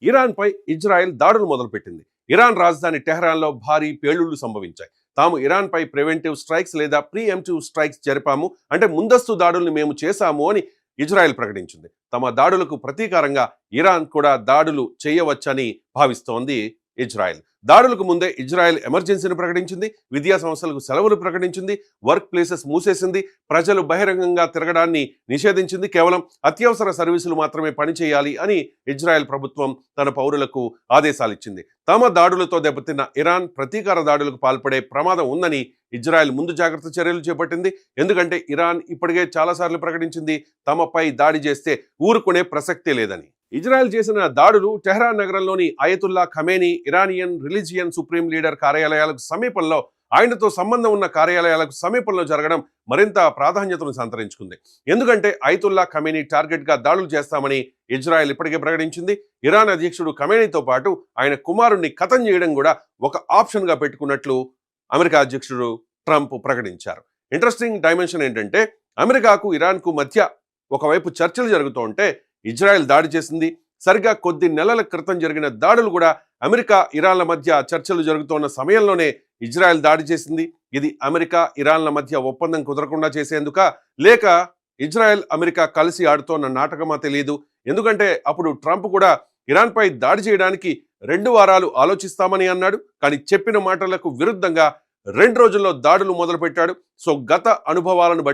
ఇరాన్పై Israel దాడులు మొదలుపెట్టింది. Iran రాజధాని టెహ్రాన్లో భారీ పేలుళ్లు సంభవించాయి. తాము ఇరాన్పై ప్రివెంటివ్ స్ట్రైక్స్ లేదా ప్రీఎంప్టివ్ స్ట్రైక్స్ జరిపాము, అంటే ముందస్తు దాడుల్ని మేము చేశాము అని ఇజ్రాయెల్ ప్రకటించింది. తమ దాడులకు ప్రతీకారంగా ఇరాన్ కూడా దాడులు చేయవచ్చని భావిస్తోంది ఇజ్రాయెల్. దాడులకు ముందే ఇజ్రాయెల్ ఎమర్జెన్సీని ప్రకటించింది, విద్యా సంస్థలకు సెలవులు ప్రకటించింది, వర్క్ ప్లేసెస్ మూసేసింది, ప్రజలు బహిరంగంగా తిరగడాన్ని నిషేధించింది, కేవలం అత్యవసర సర్వీసులు మాత్రమే పనిచేయాలి అని ఇజ్రాయెల్ ప్రభుత్వం తన పౌరులకు ఆదేశాలు ఇచ్చింది. తమ దాడులతో దెబ్బతిన్న ఇరాన్ ప్రతీకార దాడులకు పాల్పడే ప్రమాదం ఉందని ఇజ్రాయెల్ ముందు జాగ్రత్త చర్యలు చేపట్టింది. ఎందుకంటే ఇరాన్ ఇప్పటికే చాలాసార్లు ప్రకటించింది తమపై దాడి చేస్తే ఊరుకునే ప్రసక్తే లేదని. ఇజ్రాయెల్ చేసిన దాడులు టెహ్రాన్ నగరంలోని Ayatollah Khamenei Iranian religion supreme leader కార్యాలయాలకు సమీపంలో, ఆయనతో సంబంధం ఉన్న కార్యాలయాలకు సమీపంలో జరగడం మరింత ప్రాధాన్యతను సంతరించుకుంది. ఎందుకంటే అయతుల్లా ఖమేనీ టార్గెట్గా దాడులు చేస్తామని ఇజ్రాయెల్ ఇప్పటికే ప్రకటించింది. ఇరాన్ అధ్యక్షుడు ఖమేనీతో పాటు ఆయన కుమారుణ్ణి ఖతం చేయడం కూడా ఒక ఆప్షన్గా పెట్టుకున్నట్లు అమెరికా అధ్యక్షుడు ట్రంప్ ప్రకటించారు. ఇంట్రెస్టింగ్ డైమెన్షన్ ఏంటంటే, అమెరికాకు ఇరాన్కు మధ్య ఒకవైపు చర్చలు జరుగుతూ ఉంటే ఇజ్రాయెల్ దాడి చేసింది. సరిగ్గా కొద్ది నెలల క్రితం జరిగిన దాడులు కూడా అమెరికా ఇరాన్ల మధ్య చర్చలు జరుగుతున్న సమయంలోనే ఇజ్రాయెల్ దాడి చేసింది. ఇది అమెరికా ఇరాన్ల మధ్య ఒప్పందం కుదరకుండా చేసేందుక, లేక ఇజ్రాయెల్ అమెరికా కలిసి ఆడుతోన్న నాటకమా తెలియదు. ఎందుకంటే అప్పుడు ట్రంప్ కూడా ఇరాన్పై దాడి చేయడానికి 2 వారాలు ఆలోచిస్తామని అన్నాడు. కానీ చెప్పిన మాటలకు విరుద్ధంగా 2 రోజుల్లో దాడులు మొదలుపెట్టాడు. సో గత అనుభవాలను బట్టి